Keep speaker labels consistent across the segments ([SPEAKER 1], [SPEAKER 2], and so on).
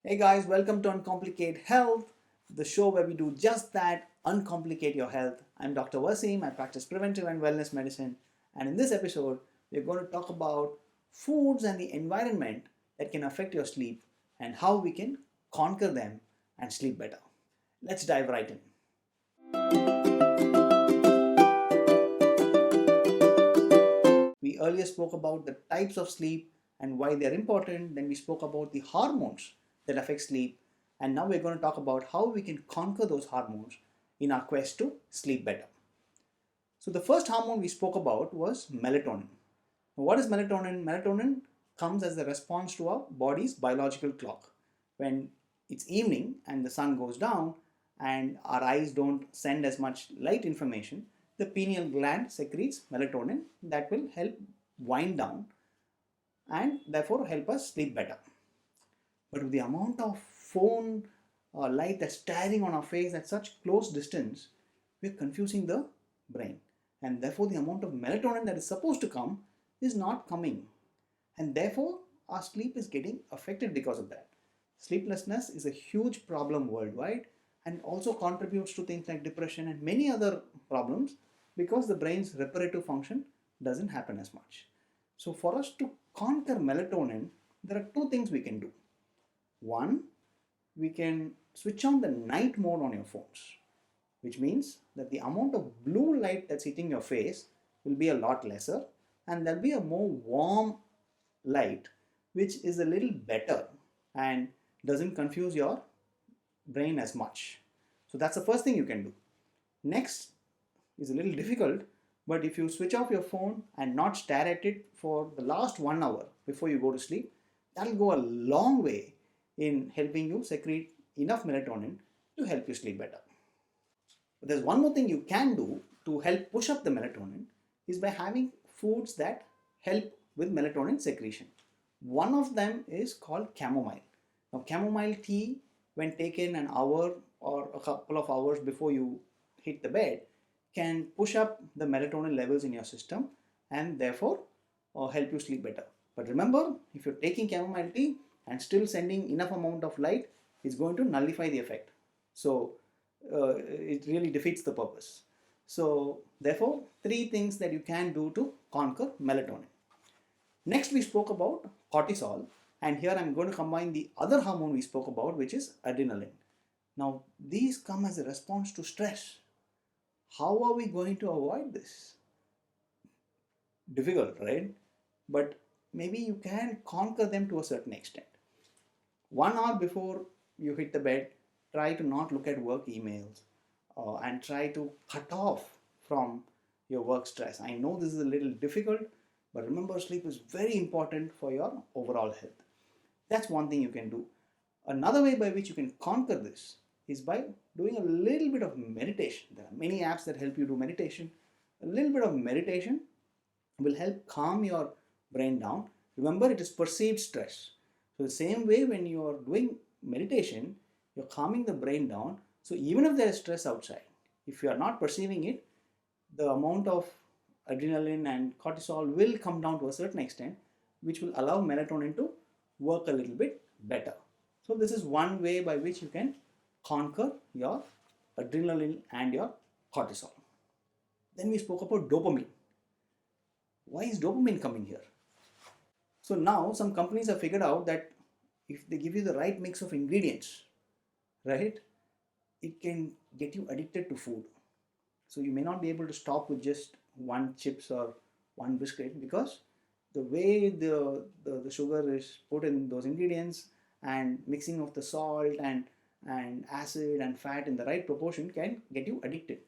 [SPEAKER 1] Hey guys, welcome to Uncomplicate Health, the show where we do just that, uncomplicate your health. I'm Dr. Wasim, I practice preventive and wellness medicine, and in this episode, we're going to talk about foods and the environment that can affect your sleep and how we can conquer them and sleep better. Let's dive right in. We earlier spoke about the types of sleep and why they're important. Then we spoke about the hormones that affect sleep. And now we're going to talk about how we can conquer those hormones in our quest to sleep better. So, the first hormone we spoke about was melatonin. Now, what is melatonin? Melatonin comes as a response to our body's biological clock. When it's evening and the sun goes down and our eyes don't send as much light information, the pineal gland secretes melatonin that will help wind down and therefore help us sleep better. But with the amount of phone light that's staring on our face at such close distance, we're confusing the brain. And therefore, the amount of melatonin that is supposed to come is not coming. And therefore, our sleep is getting affected because of that. Sleeplessness is a huge problem worldwide and also contributes to things like depression and many other problems because the brain's reparative function doesn't happen as much. So, for us to conquer melatonin, there are two things we can do. One, we can switch on the night mode on your phones, which means that the amount of blue light that's hitting your face will be a lot lesser and there'll be a more warm light which is a little better and doesn't confuse your brain as much. So that's the first thing you can do. Next is a little difficult, but if you switch off your phone and not stare at it for the last 1 hour before you go to sleep, that'll go a long way in helping you secrete enough melatonin to help you sleep better. But there's one more thing you can do to help push up the melatonin is by having foods that help with melatonin secretion. One of them is called chamomile. Now, chamomile tea, when taken an hour or a couple of hours before you hit the bed, can push up the melatonin levels in your system and therefore help you sleep better. But remember, if you're taking chamomile tea and still sending enough amount of light, it's going to nullify the effect. So it really defeats the purpose. So therefore, three things that you can do to conquer melatonin. Next, we spoke about cortisol, and here I'm going to combine the other hormone we spoke about, which is adrenaline. Now, these come as a response to stress. How are we going to avoid this? Difficult, right? But maybe you can conquer them to a certain extent. 1 hour before you hit the bed, try to not look at work emails and try to cut off from your work stress. I know this is a little difficult, but remember, sleep is very important for your overall health. That's one thing you can do. Another way by which you can conquer this is by doing a little bit of meditation. There are many apps that help you do meditation. A little bit of meditation will help calm your brain down. Remember, it is perceived stress. So, the same way when you are doing meditation, you're calming the brain down. So, even if there is stress outside, if you are not perceiving it, the amount of adrenaline and cortisol will come down to a certain extent, which will allow melatonin to work a little bit better. So, this is one way by which you can conquer your adrenaline and your cortisol. Then we spoke about dopamine. Why is dopamine coming here? So now some companies have figured out that if they give you the right mix of ingredients, right, it can get you addicted to food. So you may not be able to stop with just one chips or one biscuit because the way the sugar is put in those ingredients and mixing of the salt and acid and fat in the right proportion can get you addicted.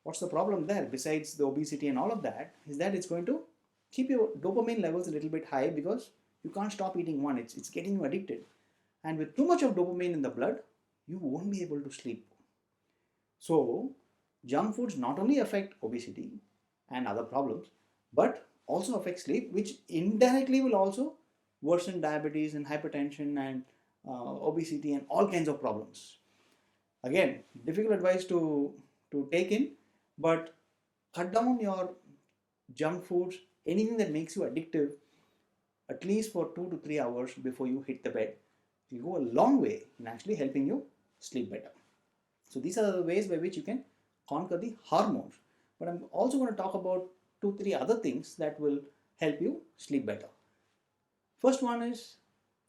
[SPEAKER 1] What's the problem there besides the obesity and all of that is that it's going to keep your dopamine levels a little bit high because you can't stop eating one. It's getting you addicted. And with too much of dopamine in the blood, you won't be able to sleep. So, junk foods not only affect obesity and other problems, but also affect sleep, which indirectly will also worsen diabetes and hypertension and obesity and all kinds of problems. Again, difficult advice to take in, but cut down your junk foods, anything that makes you addictive, at least for 2 to 3 hours before you hit the bed. It will go a long way in actually helping you sleep better. So these are the ways by which you can conquer the hormones. But I'm also going to talk about 2-3 other things that will help you sleep better. First one is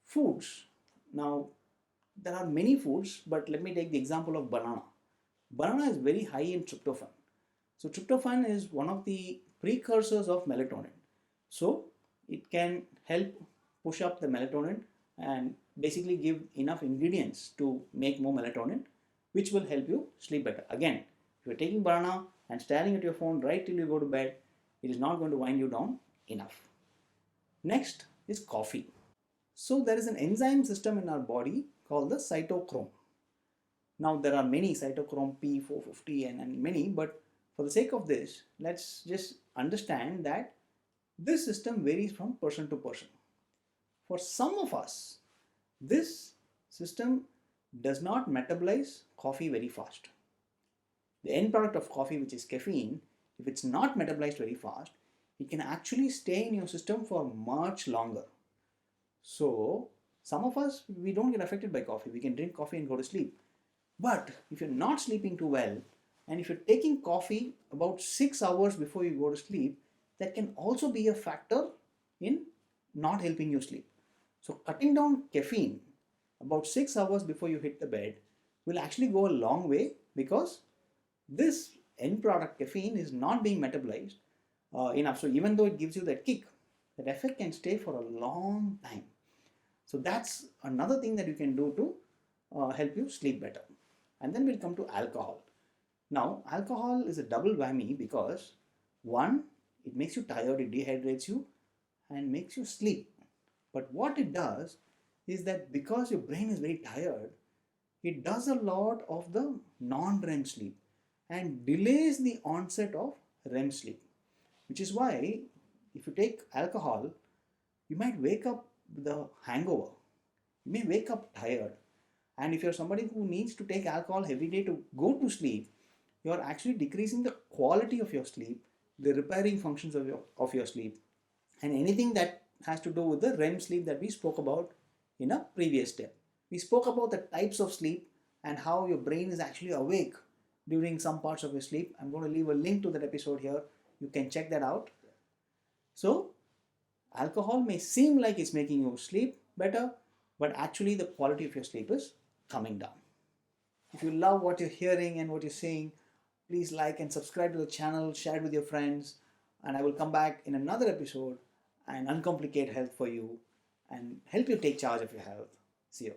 [SPEAKER 1] foods. Now, there are many foods, but let me take the example of banana. Banana is very high in tryptophan. So tryptophan is one of the precursors of melatonin. So it can help push up the melatonin and basically give enough ingredients to make more melatonin, which will help you sleep better. Again, if you're taking banana and staring at your phone right till you go to bed, it is not going to wind you down enough. Next is coffee. So there is an enzyme system in our body called the cytochrome. Now there are many, cytochrome P450 and many, but for the sake of this, let's just understand that this system varies from person to person. For some of us, this system does not metabolize coffee very fast. The end product of coffee, which is caffeine, if it's not metabolized very fast, it can actually stay in your system for much longer. So some of us, we don't get affected by coffee. We can drink coffee and go to sleep. But if you're not sleeping too well, and if you're taking coffee about 6 hours before you go to sleep, that can also be a factor in not helping you sleep. So cutting down caffeine about 6 hours before you hit the bed will actually go a long way, because this end product caffeine is not being metabolized enough. So even though it gives you that kick, that effect can stay for a long time. So that's another thing that you can do to help you sleep better. And then we'll come to alcohol. Now, alcohol is a double whammy because one, it makes you tired, it dehydrates you and makes you sleep. But what it does is that because your brain is very tired, it does a lot of the non-REM sleep and delays the onset of REM sleep. Which is why if you take alcohol, you might wake up with a hangover. You may wake up tired. And if you're somebody who needs to take alcohol every day to go to sleep, you're actually decreasing the quality of your sleep, the repairing functions of your sleep, and anything that has to do with the REM sleep that we spoke about in a previous step. We spoke about the types of sleep and how your brain is actually awake during some parts of your sleep. I'm going to leave a link to that episode here. You can check that out. So, alcohol may seem like it's making you sleep better, but actually the quality of your sleep is coming down. If you love what you're hearing and what you're seeing, please like and subscribe to the channel, share it with your friends, and I will come back in another episode and uncomplicate health for you and help you take charge of your health. See you.